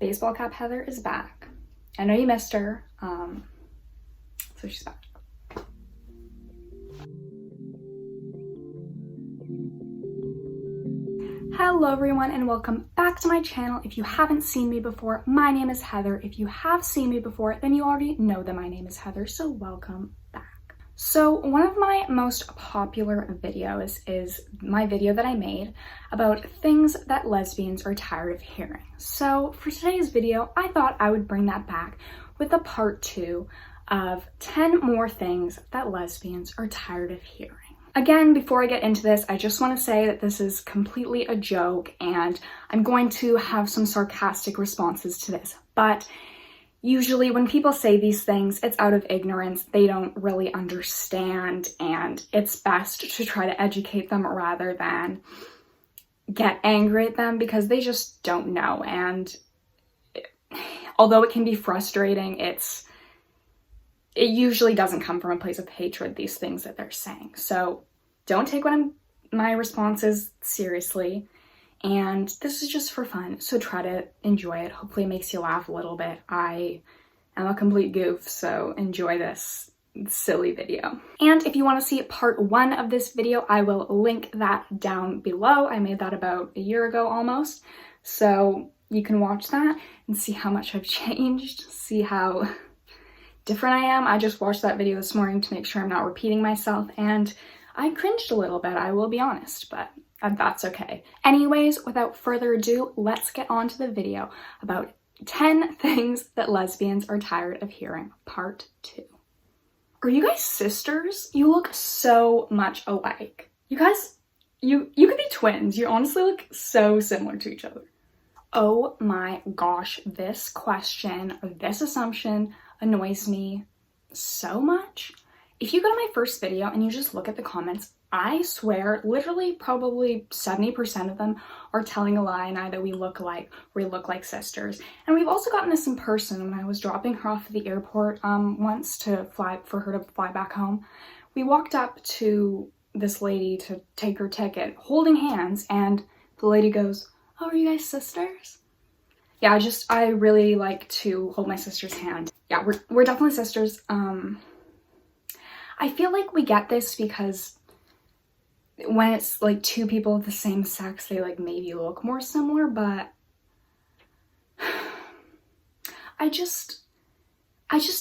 Baseball Cap Heather is back. I know you missed her, so she's back. Hello everyone and welcome back to my channel. If you haven't seen me before, my name is Heather. If you have seen me before, then you already know that my name is Heather, so welcome back. So one of my most popular videos is my video that I made about things that lesbians are tired of hearing. So for today's video, I thought I would bring that back with a part 2 of 10 more things that lesbians are tired of hearing. Again, before I get into this, I just want to say that this is completely a joke and I'm going to have some sarcastic responses to this. But usually when people say these things, it's out of ignorance. They don't really understand and it's best to try to educate them rather than get angry at them because they just don't know. And although it can be frustrating, it usually doesn't come from a place of hatred, these things that they're saying. So don't take my responses seriously. And this is just for fun, so try to enjoy it. Hopefully it makes you laugh a little bit. I am a complete goof, so enjoy this silly video. And if you want to see part 1 of this video, I will link that down below. I made that about a year ago almost. So you can watch that and see how much I've changed, see how different I am. I just watched that video this morning to make sure I'm not repeating myself and I cringed a little bit, I will be honest, but that's okay. Anyways, without further ado, let's get on to the video about 10 things that lesbians are tired of hearing, part 2. Are you guys sisters? You look so much alike. You guys, you could be twins. You honestly look so similar to each other. Oh my gosh, this question or this assumption annoys me so much. If you go to my first video and you just look at the comments, I swear literally probably 70% of them are telling a lie and either we look alike or we look like sisters. And we've also gotten this in person when I was dropping her off at the airport once for her to fly back home. We walked up to this lady to take her ticket holding hands and the lady goes, "Oh, are you guys sisters?" Yeah, I really like to hold my sister's hand. Yeah, we're definitely sisters. I feel like we get this because when it's like two people of the same sex, they like maybe look more similar, but I just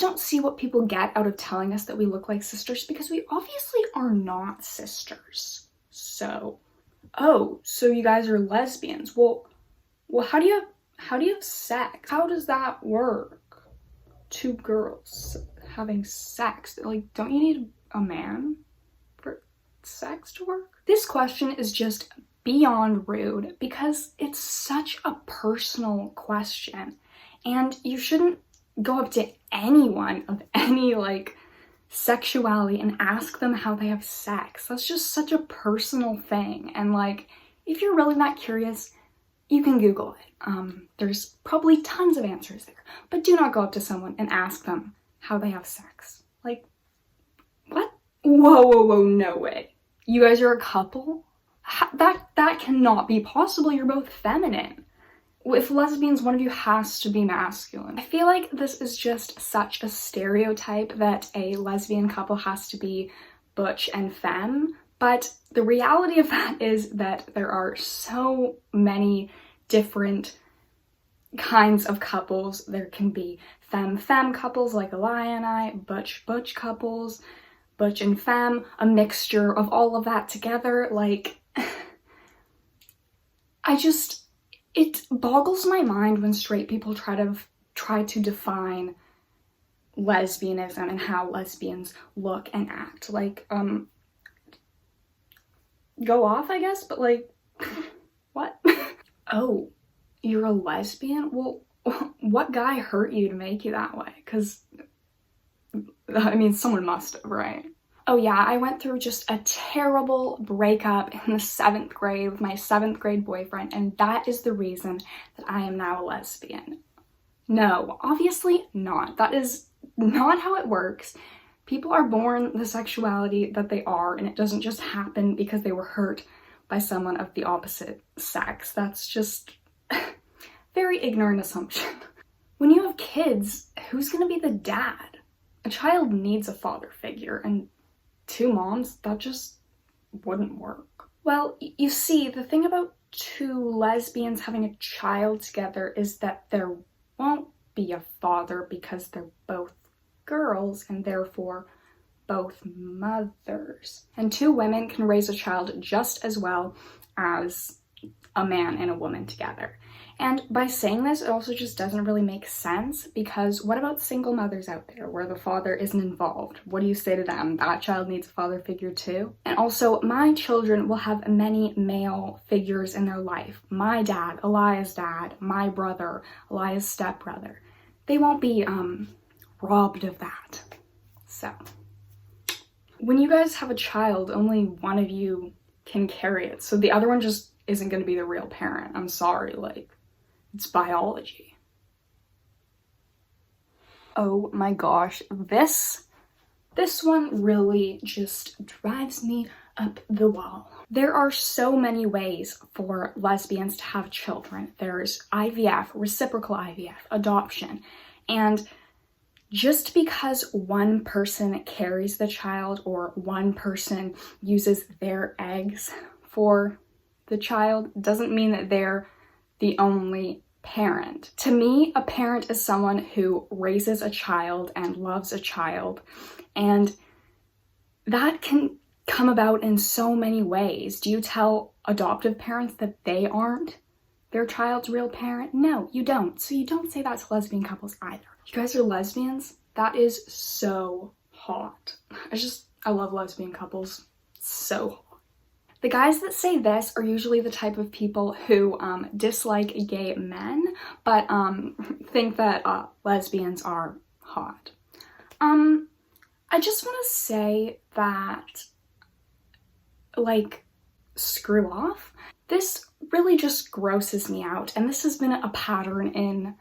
don't see what people get out of telling us that we look like sisters because we obviously are not sisters. So, oh, so you guys are lesbians. Well, how do you have sex? How does that work? Two girls having sex. Like, don't you need a man for sex to work? This question is just beyond rude because it's such a personal question and you shouldn't go up to anyone of any like sexuality and ask them how they have sex. That's just such a personal thing. And like, if you're really that curious, you can Google it. There's probably tons of answers there, but do not go up to someone and ask them how they have sex. Like, what? Whoa, no way. You guys are a couple? That cannot be possible. You're both feminine. If lesbians, one of you has to be masculine. I feel like this is just such a stereotype that a lesbian couple has to be butch and femme, but the reality of that is that there are so many different kinds of couples. There can be femme couples like Elia and I, butch couples, butch and femme, a mixture of all of that together. Like, it boggles my mind when straight people try to define lesbianism and how lesbians look and act. Like, go off, I guess, but like, what? Oh, you're a lesbian? Well, what guy hurt you to make you that way? Because, I mean, someone must have, right? Oh yeah, I went through just a terrible breakup in the 7th grade with my 7th grade boyfriend, and that is the reason that I am now a lesbian. No, obviously not. That is not how it works. People are born the sexuality that they are, and it doesn't just happen because they were hurt by someone of the opposite sex. That's just very ignorant assumption. When you have kids, who's gonna be the dad? A child needs a father figure, and 2 moms, that just wouldn't work. Well, you see, the thing about 2 lesbians having a child together is that there won't be a father because they're both girls and therefore both mothers. And 2 women can raise a child just as well as a man and a woman together. And by saying this, it also just doesn't really make sense, because what about single mothers out there where the father isn't involved? What do you say to them? That child needs a father figure too? And also, my children will have many male figures in their life. My dad, Elia's dad, my brother, Elia's stepbrother. They won't be robbed of that. So, when you guys have a child, only one of you can carry it. So the other one just isn't going to be the real parent. I'm sorry, like, it's biology. Oh my gosh, this one really just drives me up the wall. There are so many ways for lesbians to have children. There's IVF, reciprocal IVF, adoption, and just because one person carries the child or one person uses their eggs for the child doesn't mean that they're the only parent. To me, a parent is someone who raises a child and loves a child, and that can come about in so many ways. Do you tell adoptive parents that they aren't their child's real parent? No, you don't. So you don't say that to lesbian couples either. You guys are lesbians? That is so hot. I love lesbian couples. So hot. The guys that say this are usually the type of people who dislike gay men, but think that lesbians are hot. I just want to say that, like, screw off. This really just grosses me out, and this has been a pattern in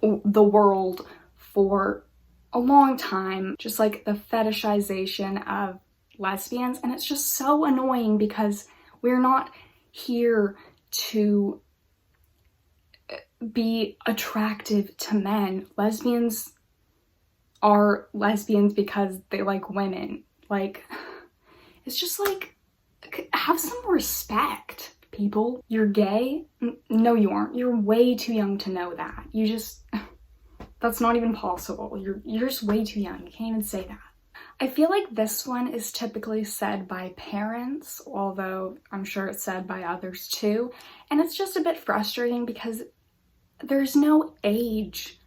the world for a long time, just like the fetishization of lesbians, and it's just so annoying because we're not here to be attractive to men. Lesbians are lesbians because they like women. Like, it's just like, have some respect, people. You're gay? No, you aren't. You're way too young to know that. That's not even possible. You're just way too young. You can't even say that. I feel like this one is typically said by parents, although I'm sure it's said by others too. And it's just a bit frustrating because there's no age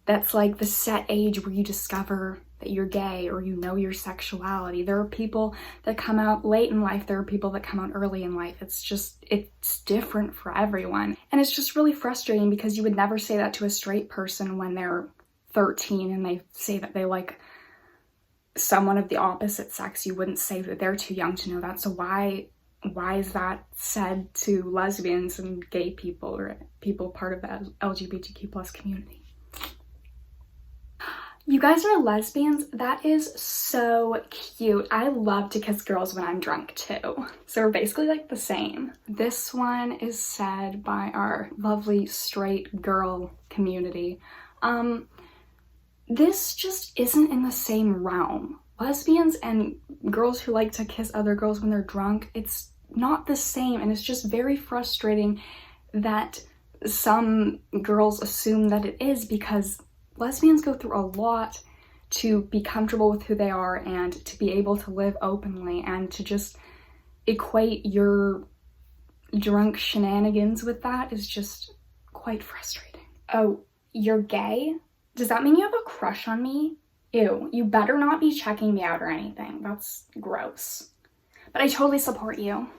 that's like the set age where you discover that you're gay or you know your sexuality. There are people that come out late in life. There are people that come out early in life. It's different for everyone. And it's just really frustrating because you would never say that to a straight person when they're 13 and they say that they like someone of the opposite sex. You wouldn't say that they're too young to know that. So why is that said to lesbians and gay people or people part of the LGBTQ plus community? You guys are lesbians? That is so cute. I love to kiss girls when I'm drunk too. So we're basically like the same. This one is said by our lovely straight girl community. This just isn't in the same realm. Lesbians and girls who like to kiss other girls when they're drunk, it's not the same, and it's just very frustrating that some girls assume that it is, because lesbians go through a lot to be comfortable with who they are and to be able to live openly, and to just equate your drunk shenanigans with that is just quite frustrating. Oh, you're gay? Does that mean you have a crush on me? Ew, you better not be checking me out or anything. That's gross. But I totally support you.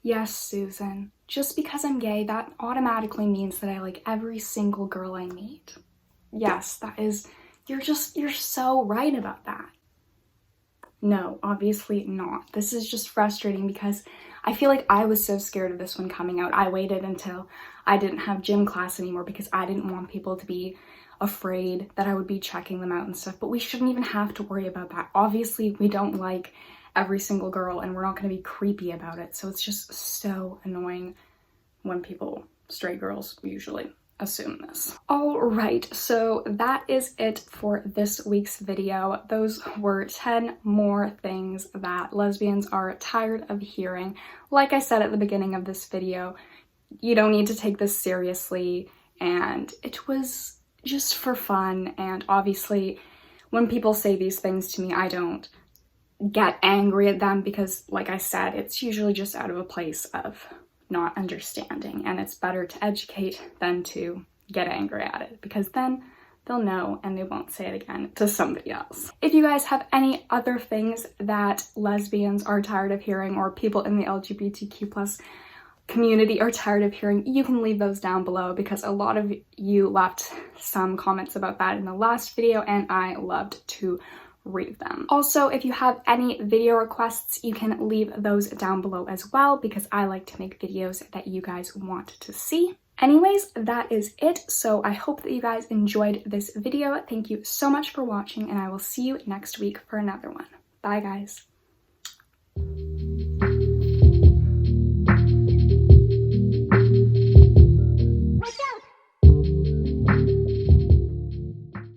Yes, Susan. Just because I'm gay, that automatically means that I like every single girl I meet. Yes, that is, you're so right about that. No, obviously not. This is just frustrating because I feel like I was so scared of this one coming out. I waited until I didn't have gym class anymore because I didn't want people to be afraid that I would be checking them out and stuff, but we shouldn't even have to worry about that. Obviously, we don't like every single girl and we're not going to be creepy about it, so it's just so annoying when people straight girls usually assume this. Alright, so that is it for this week's video. Those were 10 more things that lesbians are tired of hearing. Like I said at the beginning of this video, you don't need to take this seriously, and it was just for fun. And obviously when people say these things to me, I don't get angry at them because, like I said, it's usually just out of a place of not understanding, and it's better to educate than to get angry at it, because then they'll know and they won't say it again to somebody else. If you guys have any other things that lesbians are tired of hearing, or people in the LGBTQ+ community are tired of hearing, you can leave those down below, because a lot of you left some comments about that in the last video and I loved to read them. Also, if you have any video requests, you can leave those down below as well, because I like to make videos that you guys want to see. Anyways, that is it. So I hope that you guys enjoyed this video. Thank you so much for watching, and I will see you next week for another one. Bye, guys.